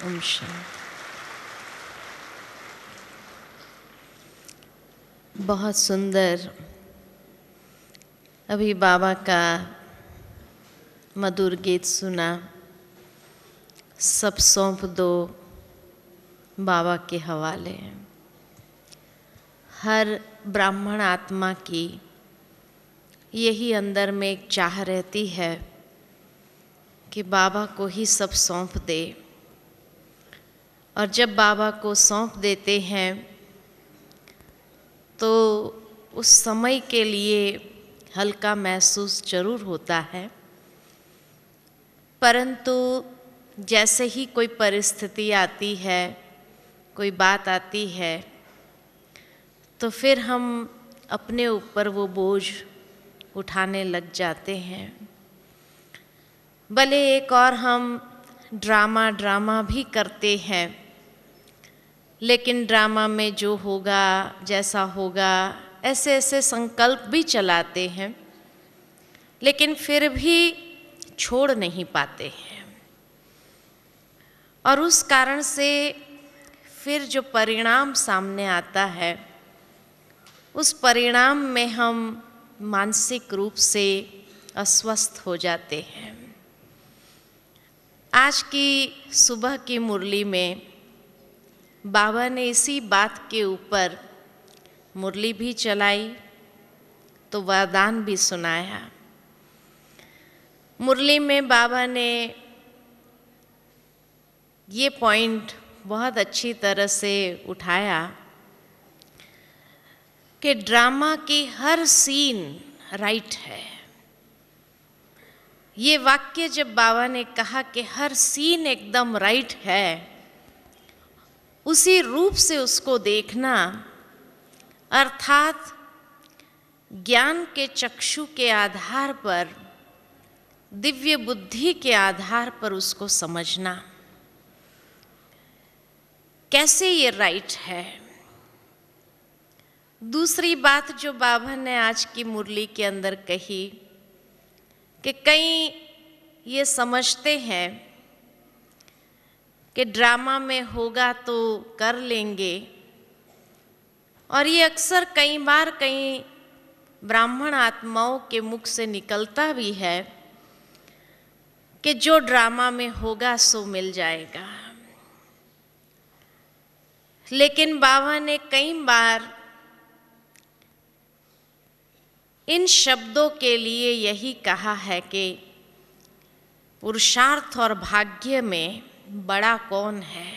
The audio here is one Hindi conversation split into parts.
ओम शांति। बहुत सुंदर अभी बाबा का मधुर गीत सुना। सब सौंप दो बाबा के हवाले। हर ब्राह्मण आत्मा की यही अंदर में एक चाह रहती है कि बाबा को ही सब सौंप दे। और जब बाबा को सौंप देते हैं तो उस समय के लिए हल्का महसूस जरूर होता है, परंतु जैसे ही कोई परिस्थिति आती है, कोई बात आती है, तो फिर हम अपने ऊपर वो बोझ उठाने लग जाते हैं। भले एक और हम ड्रामा भी करते हैं, लेकिन ड्रामा में जो होगा, जैसा होगा, ऐसे ऐसे संकल्प भी चलाते हैं, लेकिन फिर भी छोड़ नहीं पाते हैं। और उस कारण से फिर जो परिणाम सामने आता है, उस परिणाम में हम मानसिक रूप से अस्वस्थ हो जाते हैं। आज की सुबह की मुरली में बाबा ने इसी बात के ऊपर मुरली भी चलाई तो वरदान भी सुनाया। मुरली में बाबा ने ये पॉइंट बहुत अच्छी तरह से उठाया कि ड्रामा की हर सीन राइट है। ये वाक्य जब बाबा ने कहा कि हर सीन एकदम राइट है, उसी रूप से उसको देखना, अर्थात ज्ञान के चक्षु के आधार पर, दिव्य बुद्धि के आधार पर उसको समझना, कैसे ये राइट है। दूसरी बात जो बाबा ने आज की मुरली के अंदर कही कि कई ये समझते हैं कि ड्रामा में होगा तो कर लेंगे, और ये अक्सर कई बार कई ब्राह्मण आत्माओं के मुख से निकलता भी है कि जो ड्रामा में होगा सो मिल जाएगा। लेकिन बाबा ने कई बार इन शब्दों के लिए यही कहा है कि पुरुषार्थ और भाग्य में बड़ा कौन है।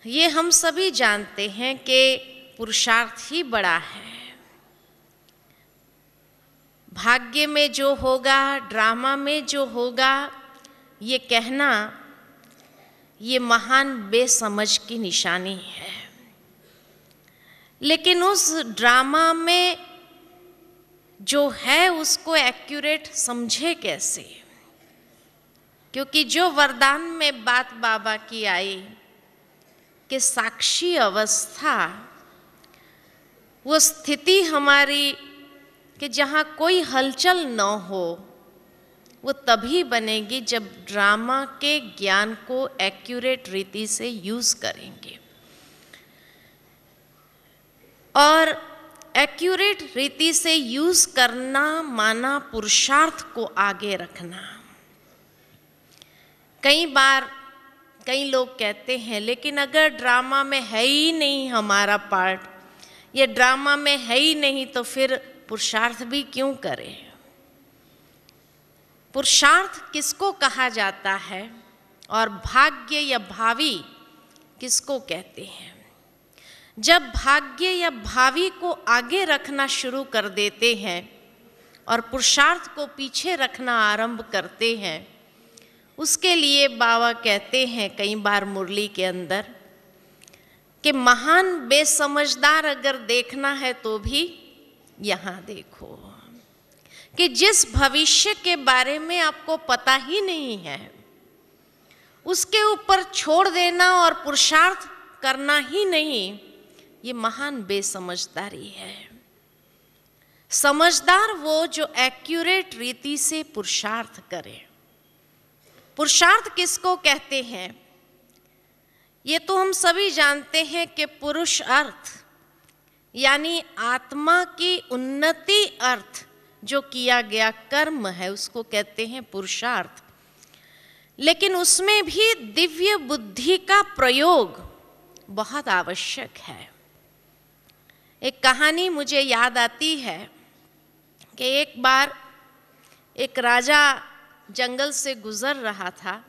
ये हम सभी जानते हैं कि पुरुषार्थ ही बड़ा है। भाग्य में जो होगा, ड्रामा में जो होगा, ये कहना ये महान बेसमझ की निशानी है। लेकिन उस ड्रामा में जो है उसको एक्यूरेट समझे कैसे? क्योंकि जो वरदान में बात बाबा की आई कि साक्षी अवस्था, वो स्थिति हमारी कि जहाँ कोई हलचल न हो, वो तभी बनेगी जब ड्रामा के ज्ञान को एक्यूरेट रीति से यूज करेंगे। और एक्यूरेट रीति से यूज करना माना पुरुषार्थ को आगे रखना। कई बार कई लोग कहते हैं, लेकिन अगर ड्रामा में है ही नहीं हमारा पार्ट, ये ड्रामा में है ही नहीं, तो फिर पुरुषार्थ भी क्यों करें? पुरुषार्थ किसको कहा जाता है और भाग्य या भावी किसको कहते हैं? जब भाग्य या भावी को आगे रखना शुरू कर देते हैं और पुरुषार्थ को पीछे रखना आरंभ करते हैं, उसके लिए बाबा कहते हैं कई बार मुरली के अंदर कि महान बेसमझदार अगर देखना है तो भी यहाँ देखो कि जिस भविष्य के बारे में आपको पता ही नहीं है, उसके ऊपर छोड़ देना और पुरुषार्थ करना ही नहीं, ये महान बेसमझदारी है। समझदार वो जो एक्यूरेट रीति से पुरुषार्थ करे। पुरुषार्थ किसको कहते हैं? ये तो हम सभी जानते हैं कि पुरुष अर्थ यानी आत्मा की उन्नति अर्थ जो किया गया कर्म है उसको कहते हैं पुरुषार्थ। लेकिन उसमें भी दिव्य बुद्धि का प्रयोग बहुत आवश्यक है। एक कहानी मुझे याद आती है कि एक बार एक राजा जंगल से गुजर रहा था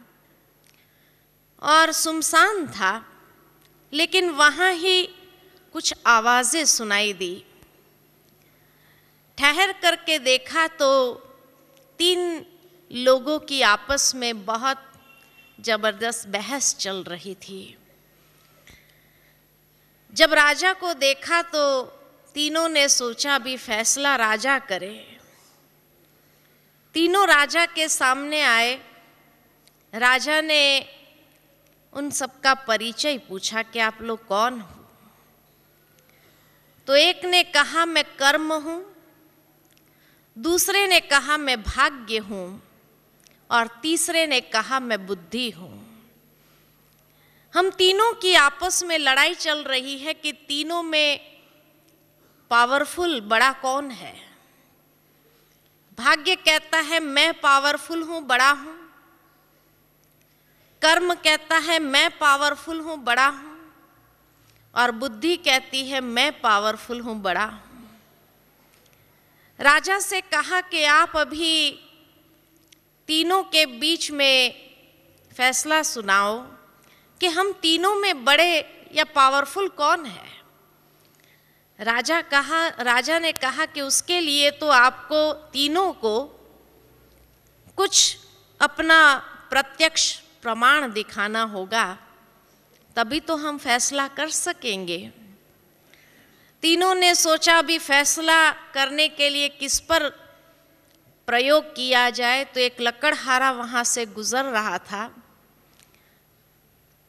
और सुनसान था, लेकिन वहाँ ही कुछ आवाज़ें सुनाई दी। ठहर करके देखा तो 3 लोगों की आपस में बहुत जबरदस्त बहस चल रही थी। जब राजा को देखा तो तीनों ने सोचा भी फैसला राजा करे। तीनों राजा के सामने आए। राजा ने उन सबका परिचय पूछा कि आप लोग कौन हो? तो एक ने कहा मैं कर्म हूं, दूसरे ने कहा मैं भाग्य हूं और तीसरे ने कहा मैं बुद्धि हूं। हम तीनों की आपस में लड़ाई चल रही है कि तीनों में पावरफुल बड़ा कौन है। भाग्य कहता है मैं पावरफुल हूं, बड़ा हूं। कर्म कहता है मैं पावरफुल हूं, बड़ा हूं। और बुद्धि कहती है मैं पावरफुल हूं, बड़ा हूं। राजा से कहा कि आप अभी तीनों के बीच में फैसला सुनाओ कि हम तीनों में बड़े या पावरफुल कौन है। राजा ने कहा कि उसके लिए तो आपको तीनों को कुछ अपना प्रत्यक्ष प्रमाण दिखाना होगा, तभी तो हम फैसला कर सकेंगे। तीनों ने सोचा भी फैसला करने के लिए किस पर प्रयोग किया जाए। तो एक लकड़हारा वहां से गुजर रहा था,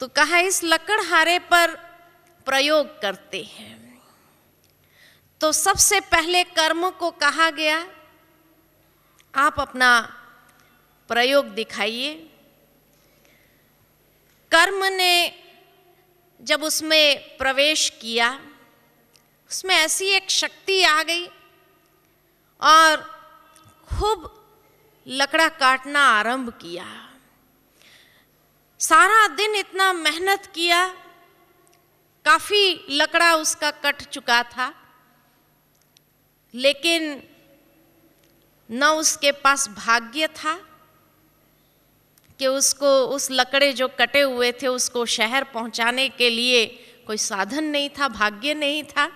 तो कहा इस लकड़हारे पर प्रयोग करते हैं। तो सबसे पहले कर्म को कहा गया आप अपना प्रयोग दिखाइए। कर्म ने जब उसमें प्रवेश किया, उसमें ऐसी एक शक्ति आ गई और खूब लकड़ा काटना आरंभ किया। सारा दिन इतना मेहनत किया, काफी लकड़ा उसका कट चुका था, लेकिन न उसके पास भाग्य था कि उसको उस लकड़े जो कटे हुए थे उसको शहर पहुंचाने के लिए कोई साधन नहीं था, भाग्य नहीं था,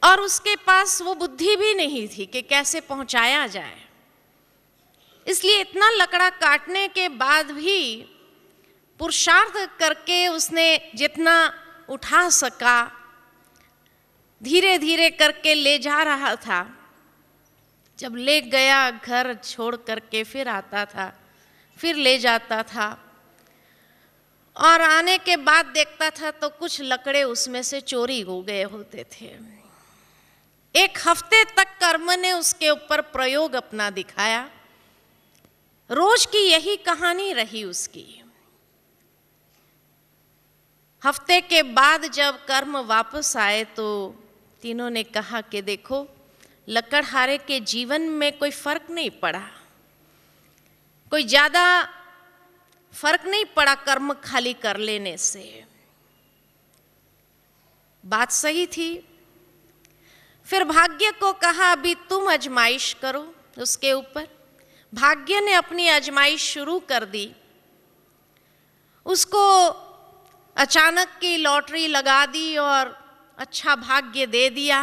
और उसके पास वो बुद्धि भी नहीं थी कि कैसे पहुंचाया जाए। इसलिए इतना लकड़ा काटने के बाद भी पुरुषार्थ करके उसने जितना उठा सका धीरे धीरे करके ले जा रहा था। जब ले गया घर छोड़ करके फिर आता था, फिर ले जाता था, और आने के बाद देखता था तो कुछ लकड़े उसमें से चोरी हो गए होते थे। 1 हफ्ते तक कर्म ने उसके ऊपर प्रयोग अपना दिखाया। रोज की यही कहानी रही उसकी। हफ्ते के बाद जब कर्म वापस आए तो तीनों ने कहा कि देखो लकड़हारे के जीवन में कोई फर्क नहीं पड़ा, कोई ज्यादा फर्क नहीं पड़ा कर्म खाली कर लेने से। बात सही थी। फिर भाग्य को कहा अभी तुम आजमाइश करो उसके ऊपर। भाग्य ने अपनी आजमाइश शुरू कर दी। उसको अचानक की लॉटरी लगा दी और अच्छा भाग्य दे दिया।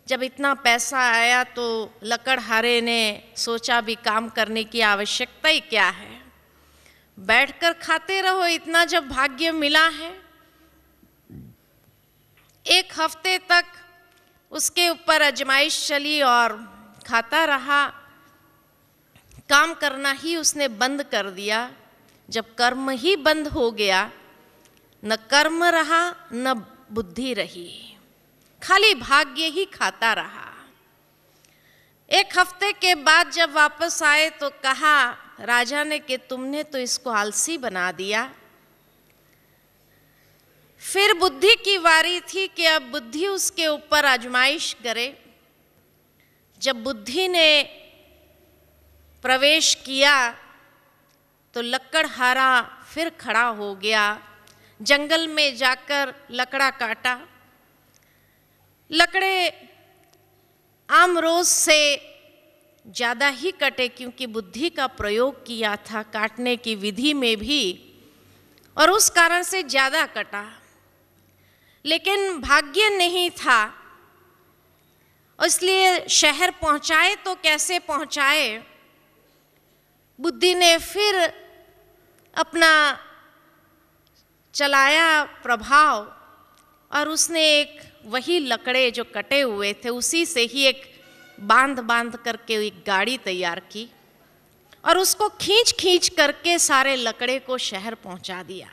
जब इतना पैसा आया तो लकड़हारे ने सोचा भी काम करने की आवश्यकता ही क्या है, बैठकर खाते रहो, इतना जब भाग्य मिला है। 1 हफ्ते तक उसके ऊपर आजमाइश चली और खाता रहा। काम करना ही उसने बंद कर दिया। जब कर्म ही बंद हो गया, न कर्म रहा न बुद्धि रही, खाली भाग्य ही खाता रहा। एक हफ्ते के बाद जब वापस आए तो कहा राजा ने कि तुमने तो इसको आलसी बना दिया। फिर बुद्धि की बारी थी कि अब बुद्धि उसके ऊपर आजमाइश करे। जब बुद्धि ने प्रवेश किया तो लकड़हारा फिर खड़ा हो गया, जंगल में जाकर लकड़ा काटा। लकड़े आम रोज से ज़्यादा ही कटे क्योंकि बुद्धि का प्रयोग किया था काटने की विधि में भी, और उस कारण से ज़्यादा कटा। लेकिन भाग्य नहीं था, इसलिए शहर पहुंचाए तो कैसे पहुंचाए। बुद्धि ने फिर अपना चलाया प्रभाव और उसने एक वही लकड़े जो कटे हुए थे उसी से ही एक बांध करके एक गाड़ी तैयार की और उसको खींच खींच करके सारे लकड़े को शहर पहुंचा दिया।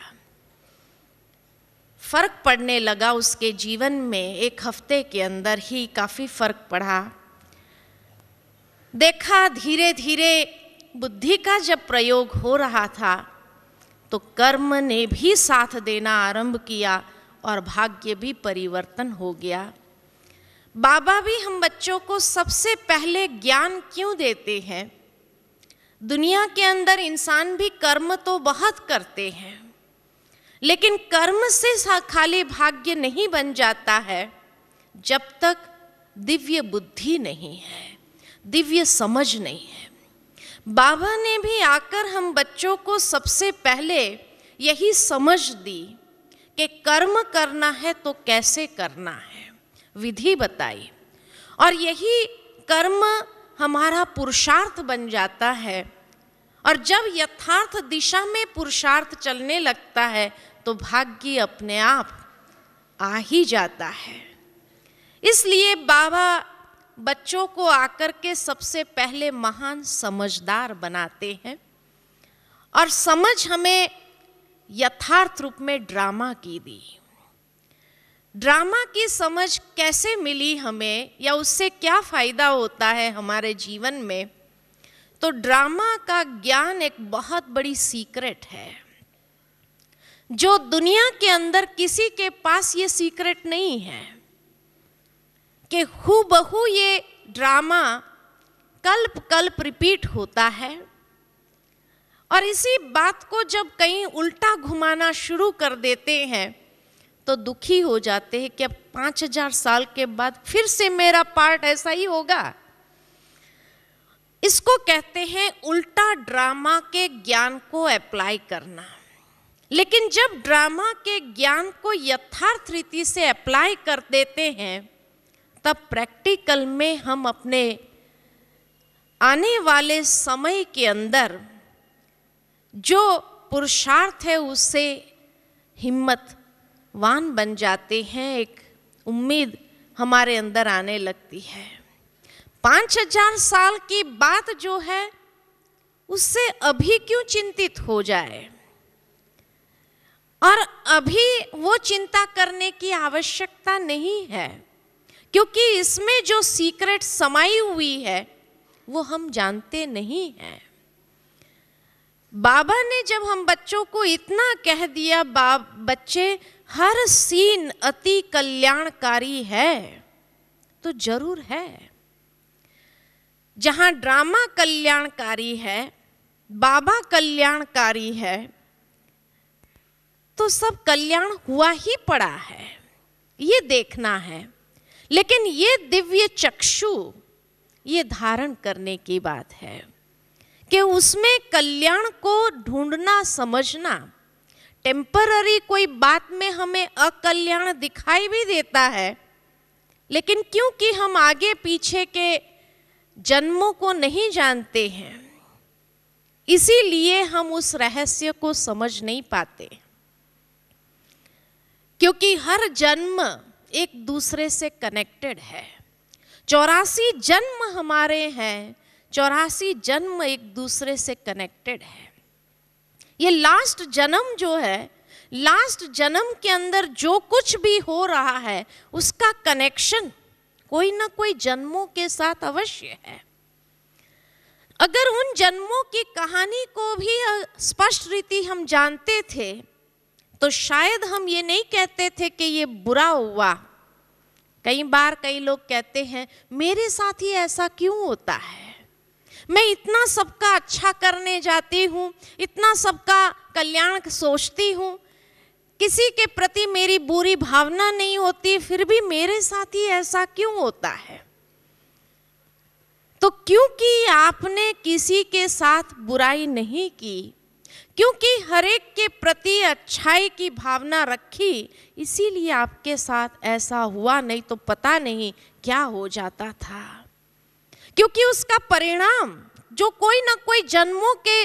फर्क पड़ने लगा उसके जीवन में, एक हफ्ते के अंदर ही काफी फर्क पड़ा। देखा धीरे धीरे बुद्धि का जब प्रयोग हो रहा था तो कर्म ने भी साथ देना आरंभ किया और भाग्य भी परिवर्तन हो गया। बाबा भी हम बच्चों को सबसे पहले ज्ञान क्यों देते हैं? दुनिया के अंदर इंसान भी कर्म तो बहुत करते हैं, लेकिन कर्म से खाली भाग्य नहीं बन जाता है जब तक दिव्य बुद्धि नहीं है, दिव्य समझ नहीं है। बाबा ने भी आकर हम बच्चों को सबसे पहले यही समझ दी कि कर्म करना है तो कैसे करना है, विधि बताई, और यही कर्म हमारा पुरुषार्थ बन जाता है। और जब यथार्थ दिशा में पुरुषार्थ चलने लगता है तो भाग्य अपने आप आ ही जाता है। इसलिए बाबा बच्चों को आकर के सबसे पहले महान समझदार बनाते हैं और समझ हमें यथार्थ रूप में ड्रामा की दी। ड्रामा की समझ कैसे मिली हमें या उससे क्या फायदा होता है हमारे जीवन में? तो ड्रामा का ज्ञान एक बहुत बड़ी सीक्रेट है जो दुनिया के अंदर किसी के पास ये सीक्रेट नहीं है कि हूबहू ये ड्रामा कल्प कल्प रिपीट होता है। और इसी बात को जब कहीं उल्टा घुमाना शुरू कर देते हैं तो दुखी हो जाते हैं कि अब 5000 साल के बाद फिर से मेरा पार्ट ऐसा ही होगा। इसको कहते हैं उल्टा ड्रामा के ज्ञान को अप्लाई करना। लेकिन जब ड्रामा के ज्ञान को यथार्थ रीति से अप्लाई कर देते हैं तब प्रैक्टिकल में हम अपने आने वाले समय के अंदर जो पुरुषार्थ है उससे हिम्मतवान बन जाते हैं, एक उम्मीद हमारे अंदर आने लगती है। 5000 साल की बात जो है उससे अभी क्यों चिंतित हो जाए, और अभी वो चिंता करने की आवश्यकता नहीं है क्योंकि इसमें जो सीक्रेट समाई हुई है वो हम जानते नहीं हैं। बाबा ने जब हम बच्चों को इतना कह दिया, बच्चे हर सीन अति कल्याणकारी है, तो जरूर है। जहां ड्रामा कल्याणकारी है, बाबा कल्याणकारी है, तो सब कल्याण हुआ ही पड़ा है, ये देखना है। लेकिन ये दिव्य चक्षु ये धारण करने की बात है कि उसमें कल्याण को ढूंढना, समझना। टेम्पररी कोई बात में हमें अकल्याण दिखाई भी देता है, लेकिन क्योंकि हम आगे पीछे के जन्मों को नहीं जानते हैं इसीलिए हम उस रहस्य को समझ नहीं पाते, क्योंकि हर जन्म एक दूसरे से कनेक्टेड है। 84 जन्म हमारे हैं, 84 जन्म एक दूसरे से कनेक्टेड है। ये लास्ट जन्म जो है, लास्ट जन्म के अंदर जो कुछ भी हो रहा है उसका कनेक्शन कोई ना कोई जन्मों के साथ अवश्य है। अगर उन जन्मों की कहानी को भी स्पष्ट रीति हम जानते थे तो शायद हम ये नहीं कहते थे कि ये बुरा हुआ। कई बार कई लोग कहते हैं मेरे साथ ही ऐसा क्यों होता है, मैं इतना सबका अच्छा करने जाती हूँ, इतना सबका कल्याण सोचती हूँ, किसी के प्रति मेरी बुरी भावना नहीं होती, फिर भी मेरे साथ ही ऐसा क्यों होता है। तो क्योंकि आपने किसी के साथ बुराई नहीं की, क्योंकि हर एक के प्रति अच्छाई की भावना रखी, इसीलिए आपके साथ ऐसा हुआ, नहीं तो पता नहीं क्या हो जाता था। क्योंकि उसका परिणाम जो कोई ना कोई जन्मों के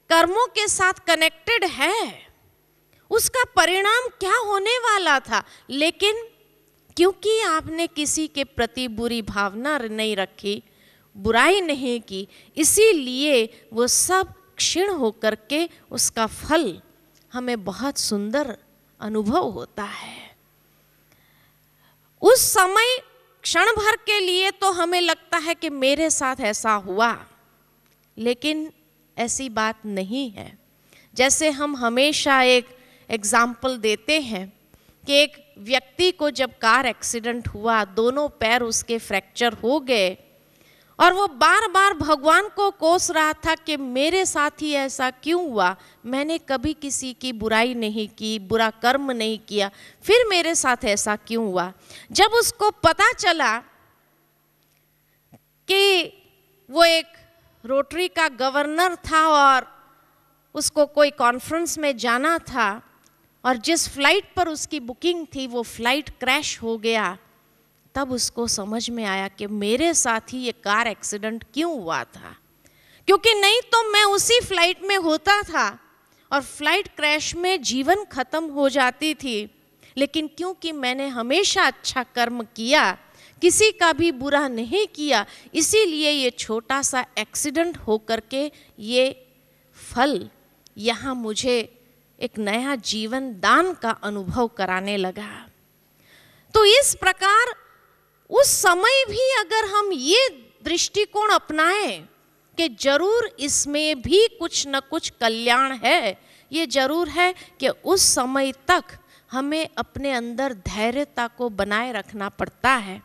कर्मों के साथ कनेक्टेड है, उसका परिणाम क्या होने वाला था। लेकिन क्योंकि आपने किसी के प्रति बुरी भावना नहीं रखी, बुराई नहीं की, इसीलिए वो सब क्षीण होकर के उसका फल हमें बहुत सुंदर अनुभव होता है। उस समय क्षण भर के लिए तो हमें लगता है कि मेरे साथ ऐसा हुआ, लेकिन ऐसी बात नहीं है। जैसे हम हमेशा एक एग्जाम्पल देते हैं कि एक व्यक्ति को जब कार एक्सीडेंट हुआ, दोनों पैर उसके फ्रैक्चर हो गए और वो बार बार भगवान को कोस रहा था कि मेरे साथ ही ऐसा क्यों हुआ, मैंने कभी किसी की बुराई नहीं की, बुरा कर्म नहीं किया, फिर मेरे साथ ऐसा क्यों हुआ। जब उसको पता चला कि वो एक रोटरी का गवर्नर था और उसको कोई कॉन्फ्रेंस में जाना था और जिस फ्लाइट पर उसकी बुकिंग थी वो फ्लाइट क्रैश हो गया, तब उसको समझ में आया कि मेरे साथ ही ये कार एक्सीडेंट क्यों हुआ था। क्योंकि नहीं तो मैं उसी फ्लाइट में होता था और फ्लाइट क्रैश में जीवन खत्म हो जाती थी, लेकिन क्योंकि मैंने हमेशा अच्छा कर्म किया, किसी का भी बुरा नहीं किया, इसीलिए ये छोटा सा एक्सीडेंट होकर के ये फल यहाँ मुझे एक नया जीवन दान का अनुभव कराने लगा। तो इस प्रकार उस समय भी अगर हम ये दृष्टिकोण अपनाएं कि जरूर इसमें भी कुछ न कुछ कल्याण है, ये जरूर है कि उस समय तक हमें अपने अंदर धैर्यता को बनाए रखना पड़ता है,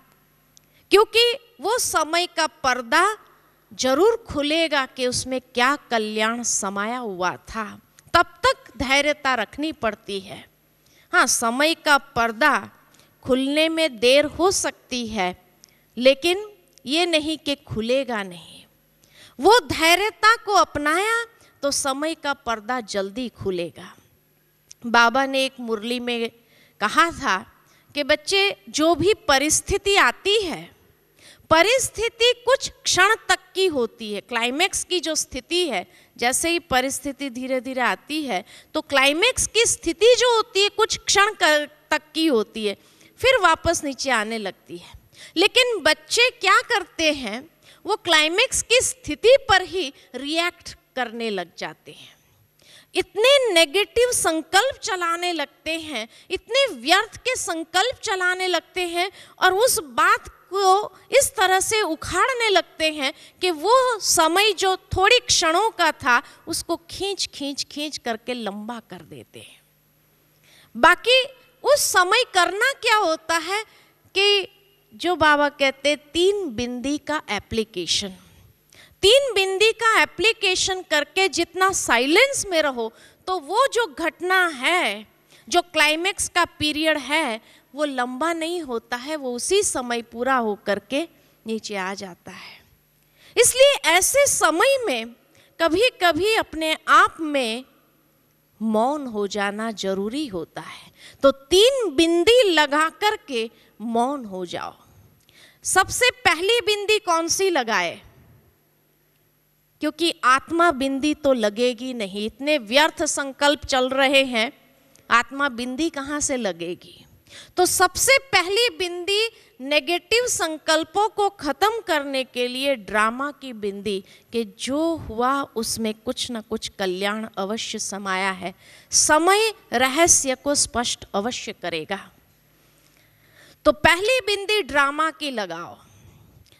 क्योंकि वो समय का पर्दा जरूर खुलेगा कि उसमें क्या कल्याण समाया हुआ था। तब तक धैर्यता रखनी पड़ती है। हाँ, समय का पर्दा खुलने में देर हो सकती है, लेकिन ये नहीं कि खुलेगा नहीं। वो धैर्यता को अपनाया तो समय का पर्दा जल्दी खुलेगा। बाबा ने एक मुरली में कहा था कि बच्चे, जो भी परिस्थिति आती है, परिस्थिति कुछ क्षण तक की होती है। क्लाइमेक्स की जो स्थिति है, जैसे ही परिस्थिति धीरे धीरे आती है तो क्लाइमेक्स की स्थिति जो होती है कुछ क्षण तक की होती है, फिर वापस नीचे आने लगती है। लेकिन बच्चे क्या करते हैं, वो क्लाइमेक्स की स्थिति पर ही रिएक्ट करने लग जाते हैं, इतने नेगेटिव संकल्प चलाने लगते हैं, इतने व्यर्थ के संकल्प चलाने लगते हैं और उस बात को इस तरह से उखाड़ने लगते हैं कि वो समय जो थोड़ी क्षणों का था उसको खींच खींच खींच करके लंबा कर देते हैं। बाकी उस समय करना क्या होता है कि जो बाबा कहते 3 बिंदी का एप्लीकेशन, 3 बिंदी का एप्लीकेशन करके जितना साइलेंस में रहो तो वो जो घटना है, जो क्लाइमेक्स का पीरियड है, वो लंबा नहीं होता है, वो उसी समय पूरा हो करके नीचे आ जाता है। इसलिए ऐसे समय में कभी कभी अपने आप में मौन हो जाना जरूरी होता है। तो 3 बिंदी लगा करके मौन हो जाओ। सबसे पहली बिंदी कौन सी लगाए, क्योंकि आत्मा बिंदी तो लगेगी नहीं, इतने व्यर्थ संकल्प चल रहे हैं, आत्मा बिंदी कहाँ से लगेगी। तो सबसे पहली बिंदी नेगेटिव संकल्पों को खत्म करने के लिए ड्रामा की बिंदी, कि जो हुआ उसमें कुछ न कुछ कल्याण अवश्य समाया है, समय रहस्य को स्पष्ट अवश्य करेगा। तो पहली बिंदी ड्रामा की लगाओ।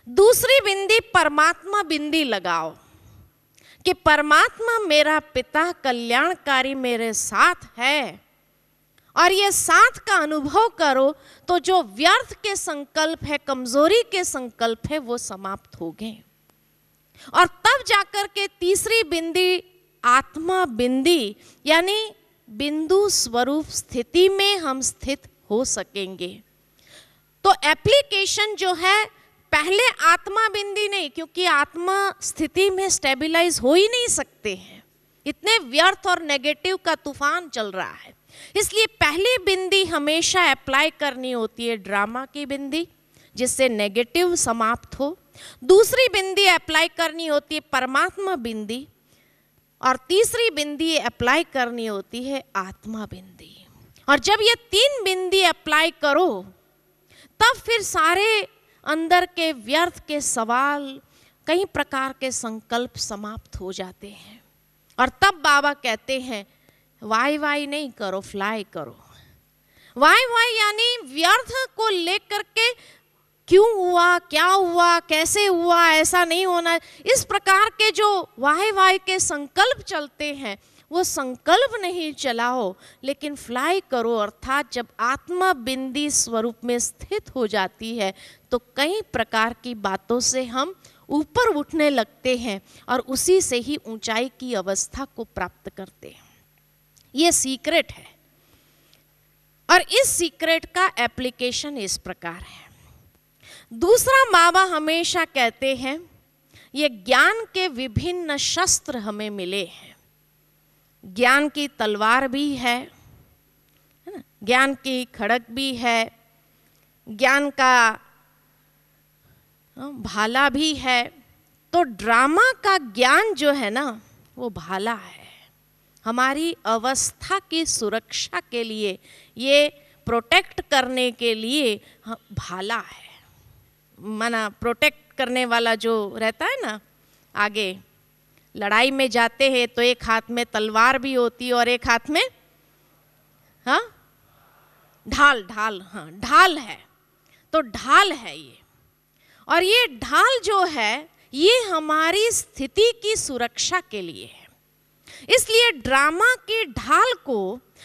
दूसरी बिंदी परमात्मा बिंदी लगाओ कि परमात्मा मेरा पिता कल्याणकारी मेरे साथ है, और ये साथ का अनुभव करो तो जो व्यर्थ के संकल्प है, कमजोरी के संकल्प है, वो समाप्त हो गए। और तब जाकर के तीसरी बिंदी आत्मा बिंदी यानी बिंदु स्वरूप स्थिति में हम स्थित हो सकेंगे। तो एप्लीकेशन जो है, पहले आत्मा बिंदी नहीं, क्योंकि आत्मा स्थिति में स्टेबलाइज हो ही नहीं सकते हैं, इतने व्यर्थ और नेगेटिव का तूफान चल रहा है। इसलिए पहली बिंदी हमेशा अप्लाई करनी होती है ड्रामा की बिंदी, जिससे नेगेटिव समाप्त हो। दूसरी बिंदी अप्लाई करनी होती है परमात्मा बिंदी, और तीसरी बिंदी अप्लाई करनी होती है आत्मा बिंदी। और जब ये तीन बिंदी अप्लाई करो, तब फिर सारे अंदर के व्यर्थ के सवाल, कई प्रकार के संकल्प समाप्त हो जाते हैं। और तब बाबा कहते हैं वाई वाई नहीं करो, फ्लाई करो। वाई वाई यानी व्यर्थ को लेकर के क्यों हुआ, क्या हुआ, कैसे हुआ, ऐसा नहीं होना, इस प्रकार के जो वाई वाई के संकल्प चलते हैं, वो संकल्प नहीं चलाओ, लेकिन फ्लाई करो। अर्थात जब आत्मा बिंदी स्वरूप में स्थित हो जाती है तो कई प्रकार की बातों से हम ऊपर उठने लगते हैं और उसी से ही ऊंचाई की अवस्था को प्राप्त करते हैं। ये सीक्रेट है, और इस सीक्रेट का एप्लीकेशन इस प्रकार है। दूसरा, बाबा हमेशा कहते हैं ये ज्ञान के विभिन्न शस्त्र हमें मिले हैं। ज्ञान की तलवार भी है ना, ज्ञान की खड़ग भी है, ज्ञान का भाला भी है। तो ड्रामा का ज्ञान जो है ना, वो भाला है, हमारी अवस्था की सुरक्षा के लिए, ये प्रोटेक्ट करने के लिए भाला है। माना प्रोटेक्ट करने वाला जो रहता है ना, आगे लड़ाई में जाते हैं तो एक हाथ में तलवार भी होती है और एक हाथ में ढाल, ढाल है। तो ढाल है ये, और ये ढाल जो है ये हमारी स्थिति की सुरक्षा के लिए है। इसलिए ड्रामा की ढाल को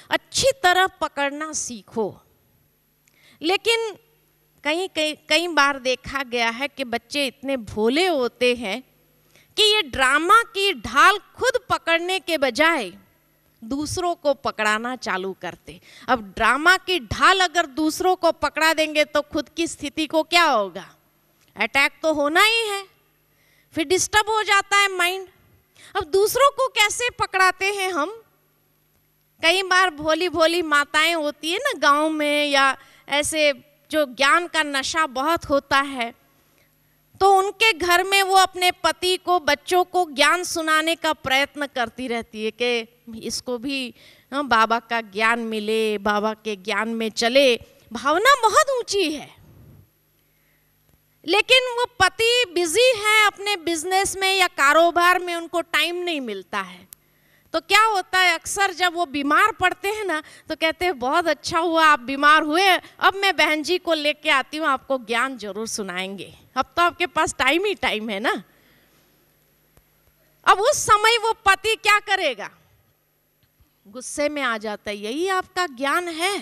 अच्छी तरह पकड़ना सीखो। लेकिन कई बार देखा गया है कि बच्चे इतने भोले होते हैं कि ये ड्रामा की ढाल खुद पकड़ने के बजाय दूसरों को पकड़ाना चालू करते। अब ड्रामा की ढाल अगर दूसरों को पकड़ा देंगे तो खुद की स्थिति को क्या होगा, अटैक तो होना ही है, फिर डिस्टर्ब हो जाता है माइंड। अब दूसरों को कैसे पकड़ाते हैं हम? कई बार भोली भोली माताएं होती है ना गांव में, या ऐसे जो ज्ञान का नशा बहुत होता है, तो उनके घर में वो अपने पति को, बच्चों को ज्ञान सुनाने का प्रयत्न करती रहती है कि इसको भी बाबा का ज्ञान मिले, बाबा के ज्ञान में चले। भावना बहुत ऊंची है, लेकिन वो पति बिजी है अपने बिजनेस में या कारोबार में, उनको टाइम नहीं मिलता है। तो क्या होता है, अक्सर जब वो बीमार पड़ते हैं ना, तो कहते हैं बहुत अच्छा हुआ आप बीमार हुए, अब मैं बहन जी को लेके आती हूँ, आपको ज्ञान जरूर सुनाएंगे, अब तो आपके पास टाइम ही टाइम है ना। अब उस समय वो पति क्या करेगा, गुस्से में आ जाता है, यही आपका ज्ञान है।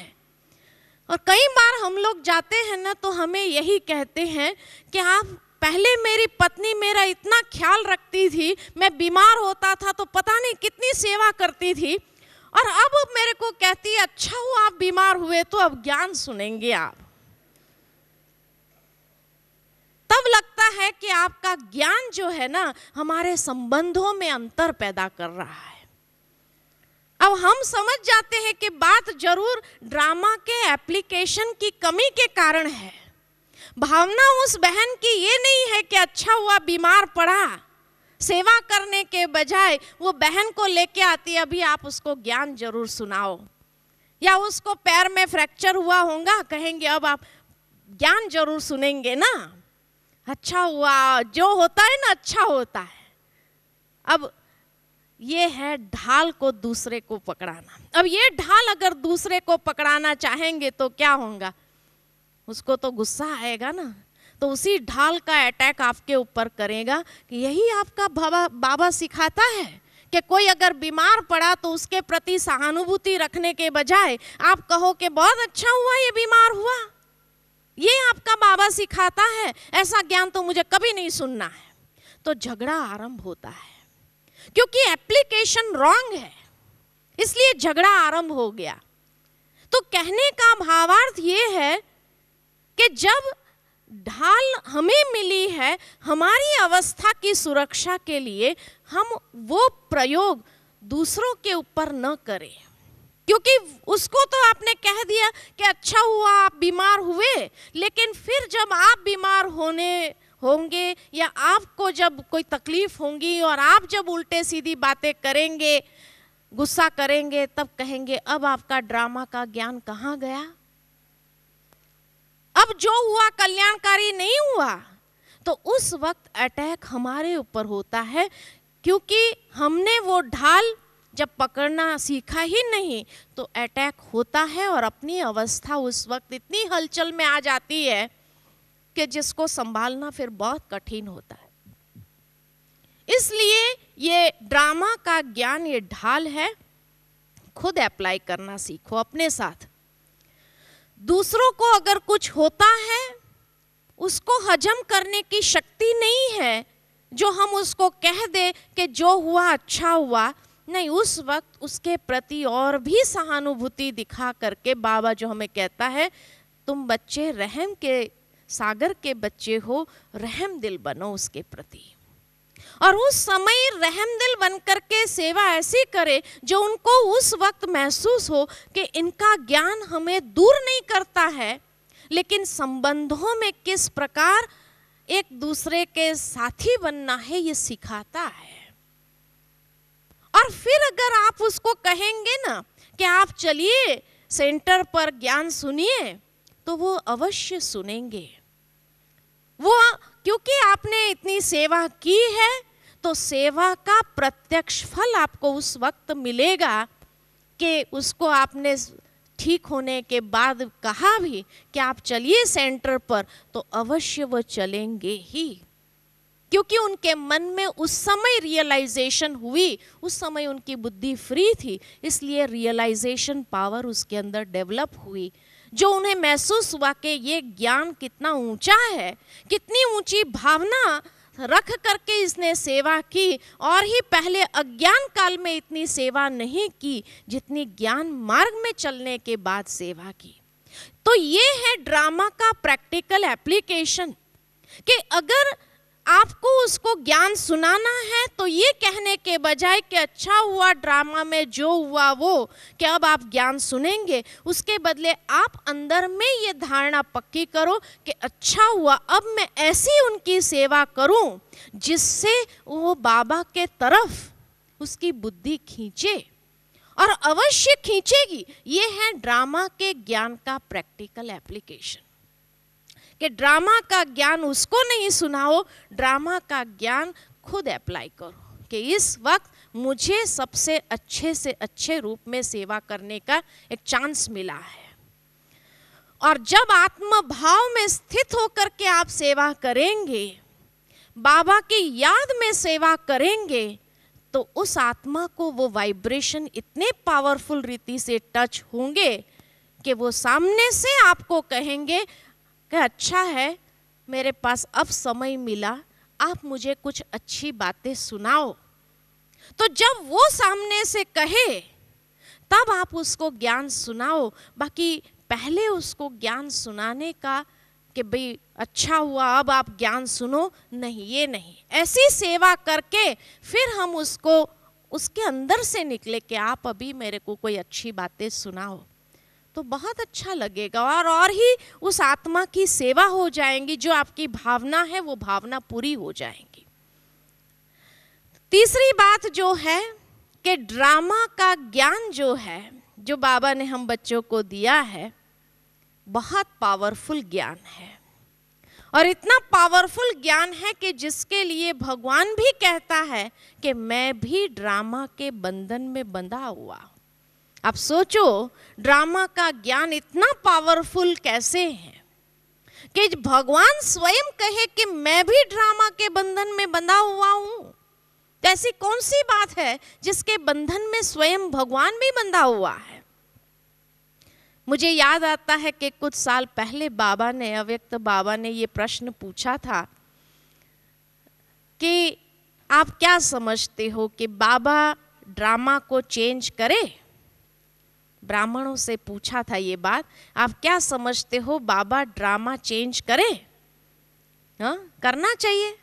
और कई बार हम लोग जाते हैं ना, तो हमें यही कहते हैं कि आप पहले, मेरी पत्नी मेरा इतना ख्याल रखती थी, मैं बीमार होता था तो पता नहीं कितनी सेवा करती थी, और अब मेरे को कहती है अच्छा हुआ आप बीमार हुए, तो अब ज्ञान सुनेंगे आप। तब लगता है कि आपका ज्ञान जो है ना, हमारे संबंधों में अंतर पैदा कर रहा है। अब हम समझ जाते हैं कि बात जरूर ड्रामा के एप्लीकेशन की कमी के कारण है। भावना उस बहन की ये नहीं है कि अच्छा हुआ बीमार पड़ा, सेवा करने के बजाय वो बहन को लेके आती है, अभी आप उसको ज्ञान जरूर सुनाओ। या उसको पैर में फ्रैक्चर हुआ होगा, कहेंगे अब आप ज्ञान जरूर सुनेंगे ना, अच्छा हुआ, जो होता है ना अच्छा होता है। अब ये है ढाल को दूसरे को पकड़ाना। अब ये ढाल अगर दूसरे को पकड़ाना चाहेंगे तो क्या होगा, उसको तो गुस्सा आएगा ना। तो उसी ढाल का अटैक आपके ऊपर करेगा। कि यही आपका बाबा सिखाता है कि कोई अगर बीमार पड़ा तो उसके प्रति सहानुभूति रखने के बजाय आप कहो कि बहुत अच्छा हुआ ये बीमार हुआ। ये आपका बाबा सिखाता है, ऐसा ज्ञान तो मुझे कभी नहीं सुनना है। तो झगड़ा आरंभ होता है, क्योंकि एप्लीकेशन रॉन्ग है, इसलिए झगड़ा आरंभ हो गया। तो कहने का भावार्थ ये है कि जब ढाल हमें मिली है हमारी अवस्था की सुरक्षा के लिए, हम वो प्रयोग दूसरों के ऊपर न करें। क्योंकि उसको तो आपने कह दिया कि अच्छा हुआ आप बीमार हुए, लेकिन फिर जब आप बीमार होंगे या आपको जब कोई तकलीफ होंगी और आप जब उल्टे सीधी बातें करेंगे, गुस्सा करेंगे, तब कहेंगे अब आपका ड्रामा का ज्ञान कहाँ गया? अब जो हुआ कल्याणकारी नहीं हुआ। तो उस वक्त अटैक हमारे ऊपर होता है, क्योंकि हमने वो ढाल जब पकड़ना सीखा ही नहीं तो अटैक होता है और अपनी अवस्था उस वक्त इतनी हलचल में आ जाती है कि जिसको संभालना फिर बहुत कठिन होता है। इसलिए ये ड्रामा का ज्ञान, ये ढाल है, खुद अप्लाई करना सीखो अपने साथ। दूसरों को अगर कुछ होता है उसको हजम करने की शक्ति नहीं है जो हम उसको कह दे कि जो हुआ अच्छा हुआ। नहीं, उस वक्त उसके प्रति और भी सहानुभूति दिखा करके बाबा जो हमें कहता है, तुम बच्चे रहम के सागर के बच्चे हो, रहम दिल बनो उसके प्रति। और उस समय रहम दिल बनकर के सेवा ऐसी करे जो उनको उस वक्त महसूस हो कि इनका ज्ञान हमें दूर नहीं करता है, लेकिन संबंधों में किस प्रकार एक दूसरे के साथी बनना है ये सिखाता है। और फिर अगर आप उसको कहेंगे ना कि आप चलिए सेंटर पर ज्ञान सुनिए, तो वो अवश्य सुनेंगे। वो क्योंकि आपने इतनी सेवा की है तो सेवा का प्रत्यक्ष फल आपको उस वक्त मिलेगा कि उसको आपने ठीक होने के बाद कहा भी कि आप चलिए सेंटर पर, तो अवश्य वो चलेंगे ही। क्योंकि उनके मन में उस समय रियलाइजेशन हुई, उस समय उनकी बुद्धि फ्री थी, इसलिए रियलाइजेशन पावर उसके अंदर डेवलप हुई, जो उन्हें महसूस हुआ कि ये ज्ञान कितना ऊंचा है, कितनी ऊंची भावना रख करके इसने सेवा की। और ही पहले अज्ञान काल में इतनी सेवा नहीं की जितनी ज्ञान मार्ग में चलने के बाद सेवा की। तो ये है ड्रामा का प्रैक्टिकल एप्लीकेशन कि अगर आपको उसको ज्ञान सुनाना है तो ये कहने के बजाय कि अच्छा हुआ ड्रामा में जो हुआ वो, कि अब आप ज्ञान सुनेंगे, उसके बदले आप अंदर में ये धारणा पक्की करो कि अच्छा हुआ अब मैं ऐसी उनकी सेवा करूं जिससे वो बाबा के तरफ उसकी बुद्धि खींचे, और अवश्य खींचेगी। ये है ड्रामा के ज्ञान का प्रैक्टिकल एप्लीकेशन कि ड्रामा का ज्ञान उसको नहीं सुनाओ, ड्रामा का ज्ञान खुद अप्लाई करो कि इस वक्त मुझे सबसे अच्छे से अच्छे रूप में सेवा करने का एक चांस मिला है। और जब आत्म भाव में स्थित होकर के आप सेवा करेंगे, बाबा की याद में सेवा करेंगे, तो उस आत्मा को वो वाइब्रेशन इतने पावरफुल रीति से टच होंगे कि वो सामने से आपको कहेंगे कि अच्छा है मेरे पास अब समय मिला, आप मुझे कुछ अच्छी बातें सुनाओ। तो जब वो सामने से कहे तब आप उसको ज्ञान सुनाओ। बाकी पहले उसको ज्ञान सुनाने का कि भाई अच्छा हुआ अब आप ज्ञान सुनो, नहीं, ये नहीं। ऐसी सेवा करके फिर हम उसको उसके अंदर से निकले कि आप अभी मेरे को कोई अच्छी बातें सुनाओ, तो बहुत अच्छा लगेगा और ही उस आत्मा की सेवा हो जाएंगी। जो आपकी भावना है वो भावना पूरी हो जाएंगी। तीसरी बात जो है कि ड्रामा का ज्ञान जो है, जो बाबा ने हम बच्चों को दिया है, बहुत पावरफुल ज्ञान है। और इतना पावरफुल ज्ञान है कि जिसके लिए भगवान भी कहता है कि मैं भी ड्रामा के बंधन में बंधा हुआ। आप सोचो ड्रामा का ज्ञान इतना पावरफुल कैसे है। कि भगवान स्वयं कहे कि मैं भी ड्रामा के बंधन में बंधा हुआ हूं, तो ऐसी कौन सी बात है जिसके बंधन में स्वयं भगवान भी बंधा हुआ है। मुझे याद आता है कि कुछ साल पहले बाबा ने, अव्यक्त बाबा ने ये प्रश्न पूछा था कि आप क्या समझते हो कि बाबा ड्रामा को चेंज करे। ब्राह्मणों से पूछा था ये बात, आप क्या समझते हो बाबा ड्रामा चेंज करे? हाँ, करना चाहिए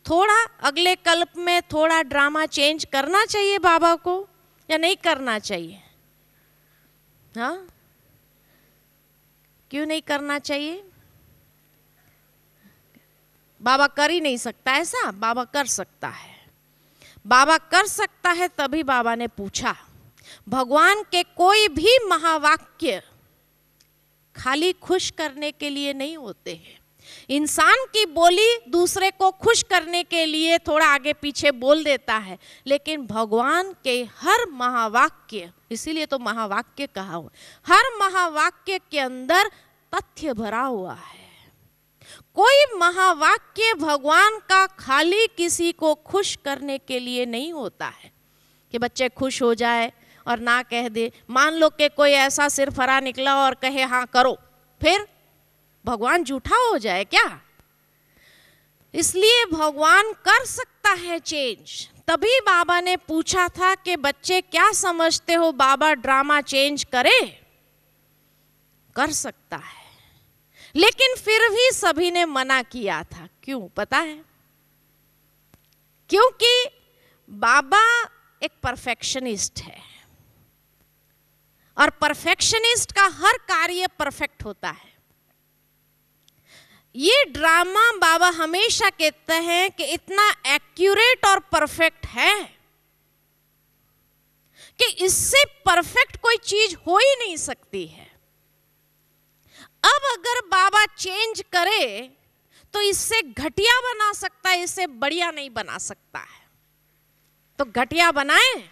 थोड़ा, अगले कल्प में थोड़ा ड्रामा चेंज करना चाहिए बाबा को, या नहीं करना चाहिए? हाँ, क्यों नहीं करना चाहिए? बाबा कर ही नहीं सकता ऐसा? बाबा कर सकता है। बाबा कर सकता है तभी बाबा ने पूछा। भगवान के कोई भी महावाक्य खाली खुश करने के लिए नहीं होते हैं। इंसान की बोली दूसरे को खुश करने के लिए थोड़ा आगे पीछे बोल देता है, लेकिन भगवान के हर महावाक्य, इसीलिए तो महावाक्य कहा हुआ, हर महावाक्य के अंदर तथ्य भरा हुआ है। कोई महावाक्य भगवान का खाली किसी को खुश करने के लिए नहीं होता है कि बच्चे खुश हो जाए और ना कह दे। मान लो कि कोई ऐसा सिर फरा निकला और कहे हाँ करो, फिर भगवान झूठा हो जाए क्या? इसलिए भगवान कर सकता है चेंज। तभी बाबा ने पूछा था कि बच्चे क्या समझते हो बाबा ड्रामा चेंज करे? कर सकता है, लेकिन फिर भी सभी ने मना किया था। क्यों पता है? क्योंकि बाबा एक परफेक्शनिस्ट है और परफेक्शनिस्ट का हर कार्य परफेक्ट होता है। ये ड्रामा बाबा हमेशा कहते हैं कि इतना एक्यूरेट और परफेक्ट है कि इससे परफेक्ट कोई चीज हो ही नहीं सकती है। अब अगर बाबा चेंज करे तो इससे घटिया बना सकता है, इससे बढ़िया नहीं बना सकता है। तो घटिया बनाए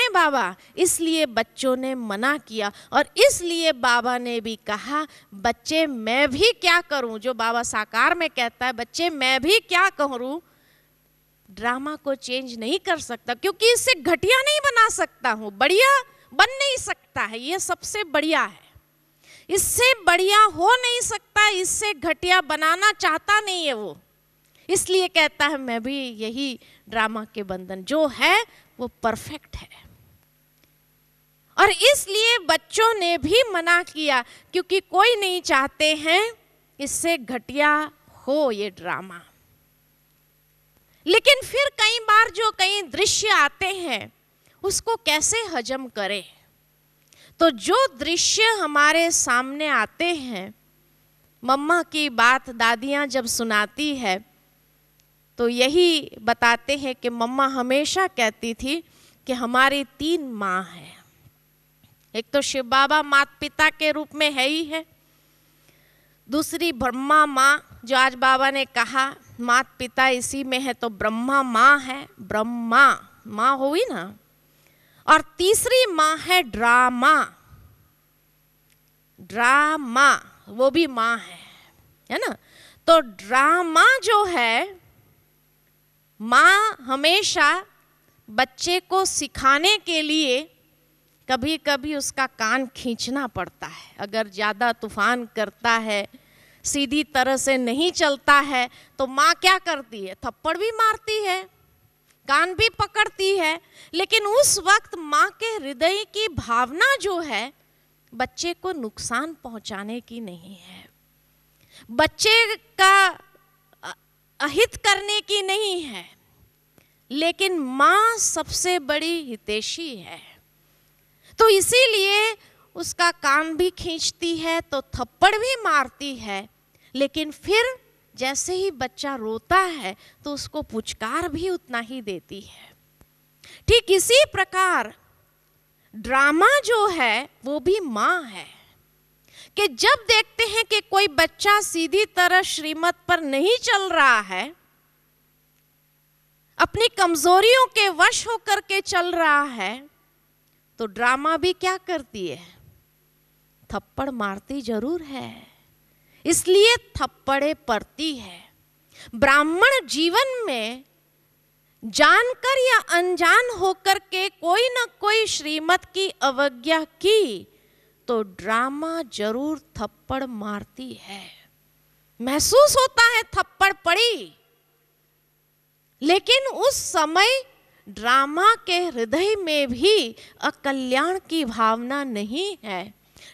बाबा, इसलिए बच्चों ने मना किया। और इसलिए बाबा ने भी कहा बच्चे मैं भी क्या करूं, जो बाबा साकार में कहता है बच्चे मैं भी क्या करूं, ड्रामा को चेंज नहीं कर सकता, क्योंकि इससे घटिया नहीं बना सकता हूं, बढ़िया बन नहीं सकता है। ये सबसे बढ़िया है, इससे बढ़िया हो नहीं सकता, इससे घटिया बनाना चाहता नहीं है वो। इसलिए कहता है मैं भी यही ड्रामा के बंधन जो है वो परफेक्ट है। और इसलिए बच्चों ने भी मना किया, क्योंकि कोई नहीं चाहते हैं इससे घटिया हो ये ड्रामा। लेकिन फिर कई बार जो कई दृश्य आते हैं उसको कैसे हजम करें? तो जो दृश्य हमारे सामने आते हैं, मम्मा की बात दादियां जब सुनाती है तो यही बताते हैं कि मम्मा हमेशा कहती थी कि हमारी 3 माँ हैं। एक तो शिव बाबा माता पिता के रूप में है ही है, दूसरी ब्रह्मा माँ, जो आज बाबा ने कहा माता पिता इसी में है तो ब्रह्मा माँ है, ब्रह्मा माँ हुई ना। और तीसरी माँ है ड्रामा, ड्रामा वो भी माँ है ना। तो ड्रामा जो है, माँ हमेशा बच्चे को सिखाने के लिए कभी कभी उसका कान खींचना पड़ता है। अगर ज़्यादा तूफान करता है, सीधी तरह से नहीं चलता है, तो माँ क्या करती है? थप्पड़ भी मारती है, कान भी पकड़ती है। लेकिन उस वक्त माँ के हृदय की भावना जो है बच्चे को नुकसान पहुंचाने की नहीं है, बच्चे का अहित करने की नहीं है, लेकिन माँ सबसे बड़ी हितैषी है। तो इसीलिए उसका कान भी खींचती है तो थप्पड़ भी मारती है, लेकिन फिर जैसे ही बच्चा रोता है तो उसको पुचकार भी उतना ही देती है। ठीक इसी प्रकार ड्रामा जो है वो भी माँ है कि जब देखते हैं कि कोई बच्चा सीधी तरह श्रीमत पर नहीं चल रहा है, अपनी कमजोरियों के वश होकर के चल रहा है, तो ड्रामा भी क्या करती है? थप्पड़ मारती जरूर है, इसलिए थप्पड़े पड़ती है। ब्राह्मण जीवन में जानकर या अनजान होकर के कोई न कोई श्रीमत की अवज्ञा की तो ड्रामा जरूर थप्पड़ मारती है। महसूस होता है थप्पड़ पड़ी, लेकिन उस समय ड्रामा के हृदय में भी अकल्याण की भावना नहीं है।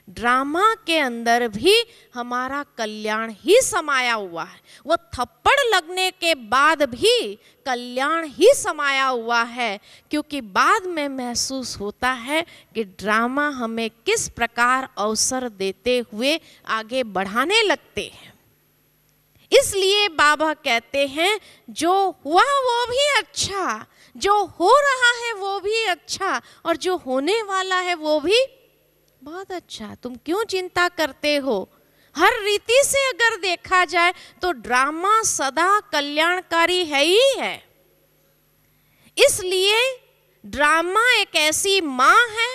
ड्रामा के अंदर भी हमारा कल्याण ही समाया हुआ है। वो थप्पड़ लगने के बाद भी कल्याण ही समाया हुआ है, क्योंकि बाद में महसूस होता है कि ड्रामा हमें किस प्रकार अवसर देते हुए आगे बढ़ाने लगते हैं। इसलिए बाबा कहते हैं जो हुआ वो भी अच्छा, जो हो रहा है वो भी अच्छा, और जो होने वाला है वो भी बहुत अच्छा। तुम क्यों चिंता करते हो? हर रीति से अगर देखा जाए तो ड्रामा सदा कल्याणकारी है ही है। इसलिए ड्रामा एक ऐसी माँ है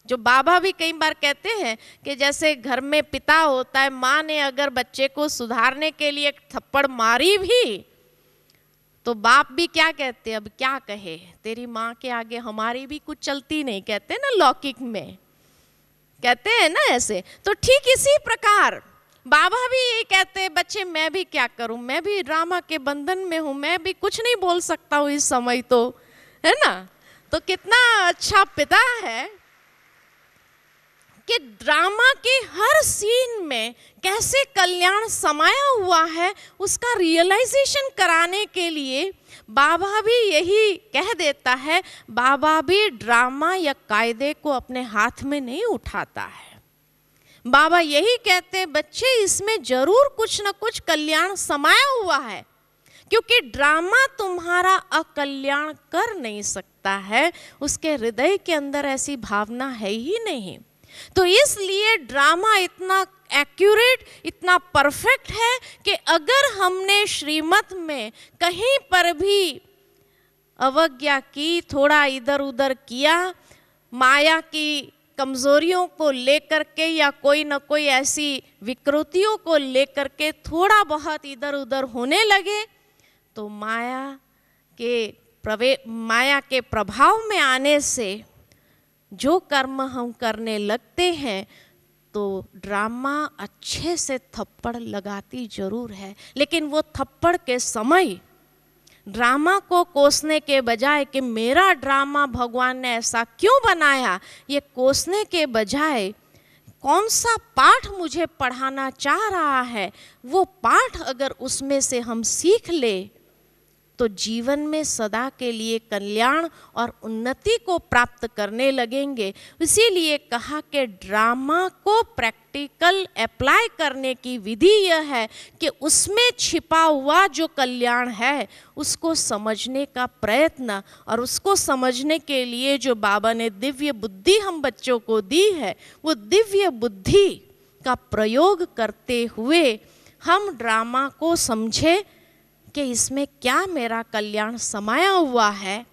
जो बाबा भी कई बार कहते हैं कि जैसे घर में पिता होता है, माँ ने अगर बच्चे को सुधारने के लिए एक थप्पड़ मारी भी तो बाप भी क्या कहते, अब क्या कहे, तेरी माँ के आगे हमारी भी कुछ चलती नहीं, कहते ना लौकिक में, कहते हैं ना ऐसे। तो ठीक इसी प्रकार बाबा भी यही कहते हैं, बच्चे मैं भी क्या करूं, मैं भी ड्रामा के बंधन में हूं, मैं भी कुछ नहीं बोल सकता हूं इस समय, तो है ना। तो कितना अच्छा पिता है कि ड्रामा के हर सीन में कैसे कल्याण समाया हुआ है उसका रियलाइजेशन कराने के लिए बाबा भी यही कह देता है। बाबा भी ड्रामा या कायदे को अपने हाथ में नहीं उठाता है। बाबा यही कहते हैं, बच्चे इसमें जरूर कुछ न कुछ कल्याण समाया हुआ है, क्योंकि ड्रामा तुम्हारा अकल्याण कर नहीं सकता है, उसके हृदय के अंदर ऐसी भावना है ही नहीं। तो इसलिए ड्रामा इतना एक्यूरेट, इतना परफेक्ट है कि अगर हमने श्रीमत में कहीं पर भी अवज्ञा की, थोड़ा इधर उधर किया, माया की कमजोरियों को लेकर के या कोई न कोई ऐसी विकृतियों को लेकर के थोड़ा बहुत इधर उधर होने लगे, तो माया के प्रभाव में आने से जो कर्म हम करने लगते हैं तो ड्रामा अच्छे से थप्पड़ लगाती जरूर है। लेकिन वो थप्पड़ के समय ड्रामा को कोसने के बजाय कि मेरा ड्रामा भगवान ने ऐसा क्यों बनाया, ये कोसने के बजाय कौन सा पाठ मुझे पढ़ाना चाह रहा है, वो पाठ अगर उसमें से हम सीख ले तो जीवन में सदा के लिए कल्याण और उन्नति को प्राप्त करने लगेंगे। इसीलिए कहा कि ड्रामा को प्रैक्टिकल अप्लाई करने की विधि यह है कि उसमें छिपा हुआ जो कल्याण है उसको समझने का प्रयत्न, और उसको समझने के लिए जो बाबा ने दिव्य बुद्धि हम बच्चों को दी है, वो दिव्य बुद्धि का प्रयोग करते हुए हम ड्रामा को समझे कि इसमें क्या मेरा कल्याण समाया हुआ है।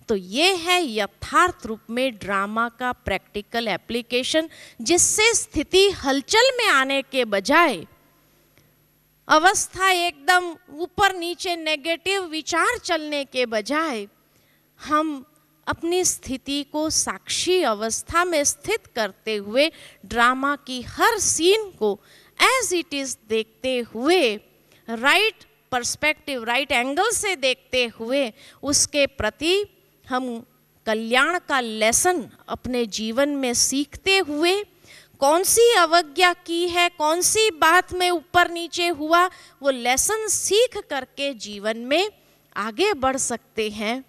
तो ये है यथार्थ रूप में ड्रामा का प्रैक्टिकल एप्लीकेशन, जिससे स्थिति हलचल में आने के बजाय, अवस्था एकदम ऊपर नीचे नेगेटिव विचार चलने के बजाय, हम अपनी स्थिति को साक्षी अवस्था में स्थित करते हुए ड्रामा की हर सीन को एज इट इज देखते हुए, राइट पर्सपेक्टिव, राइट एंगल से देखते हुए उसके प्रति हम कल्याण का लेसन अपने जीवन में सीखते हुए, कौन सी अवज्ञा की है, कौन सी बात में ऊपर नीचे हुआ, वो लेसन सीख करके जीवन में आगे बढ़ सकते हैं।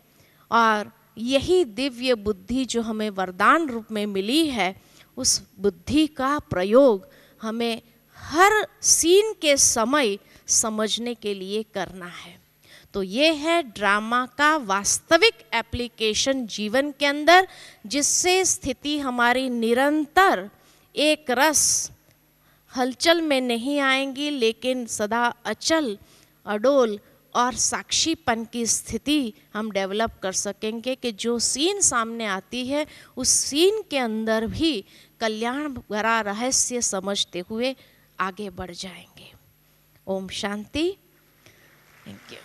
और यही दिव्य बुद्धि जो हमें वरदान रूप में मिली है, उस बुद्धि का प्रयोग हमें हर सीन के समय समझने के लिए करना है। तो ये है ड्रामा का वास्तविक एप्लीकेशन जीवन के अंदर, जिससे स्थिति हमारी निरंतर एक रस हलचल में नहीं आएंगी, लेकिन सदा अचल, अडोल और साक्षीपन की स्थिति हम डेवलप कर सकेंगे कि जो सीन सामने आती है उस सीन के अंदर भी कल्याण भरा रहस्य समझते हुए आगे बढ़ जाएंगे। ओम शांति। Thank you.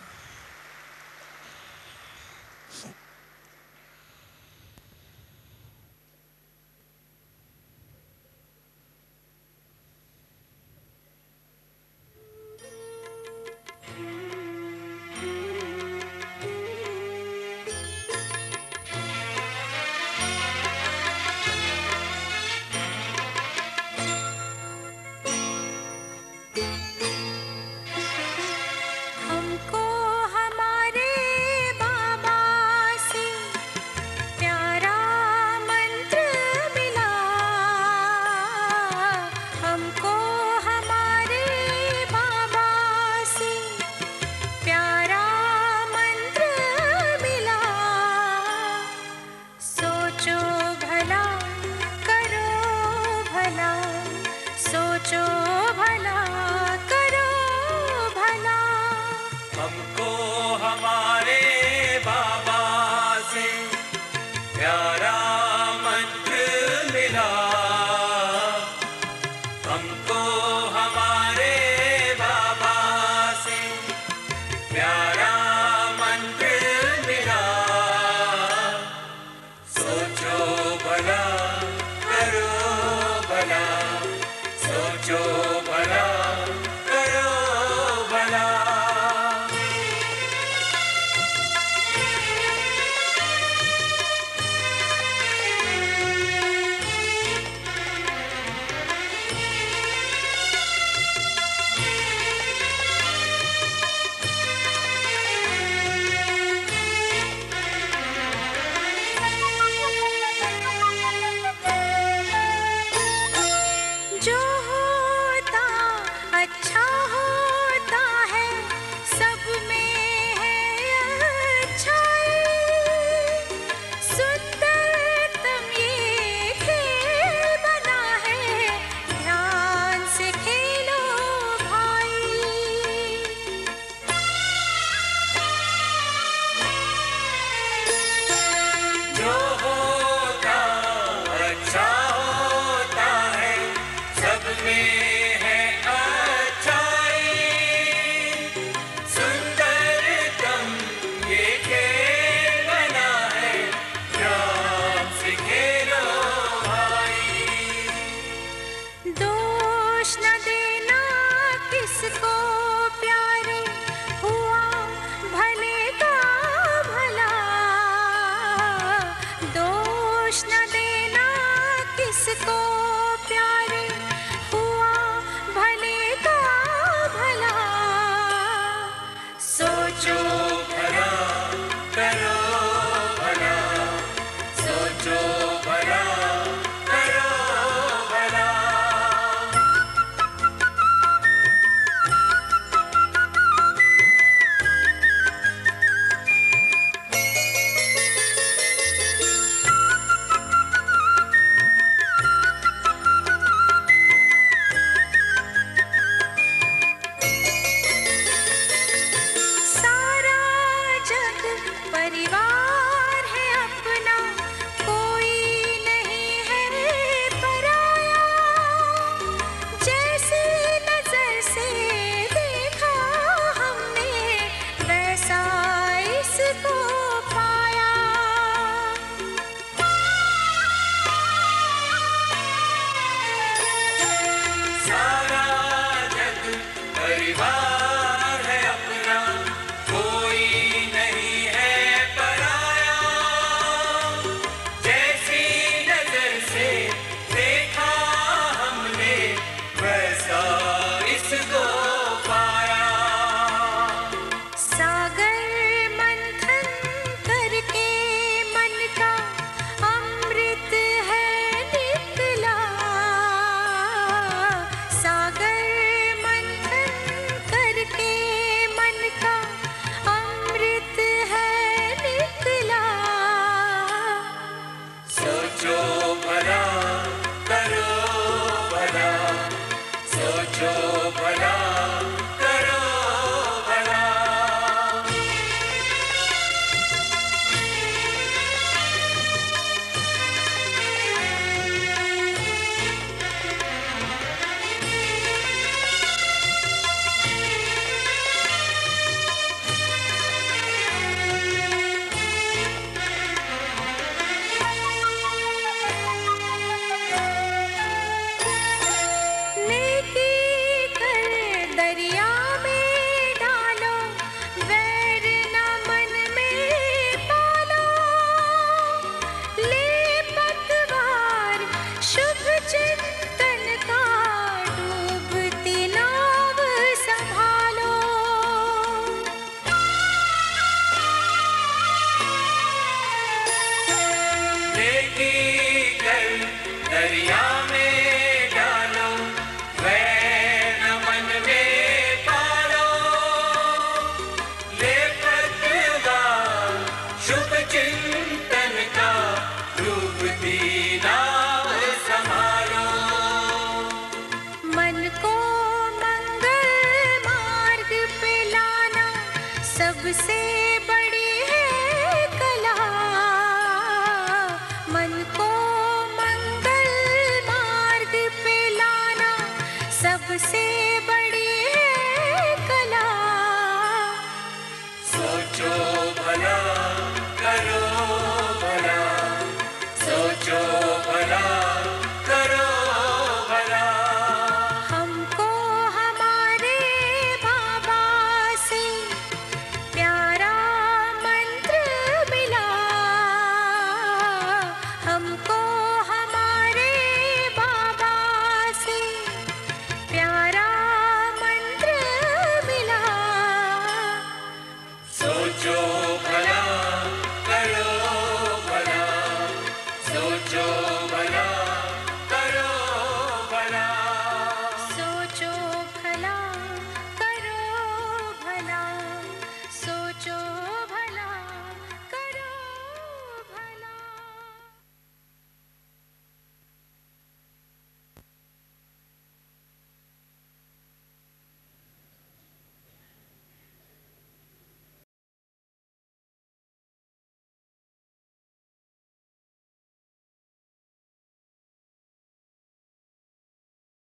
सागर मंथन सोचो भला करो भला, सोचो भला करो भला। हमको हमारे बाबा से प्यारा मंत्र मिला, हमको हमारे बाबा से प्यारा मंत्र मिला। सोचो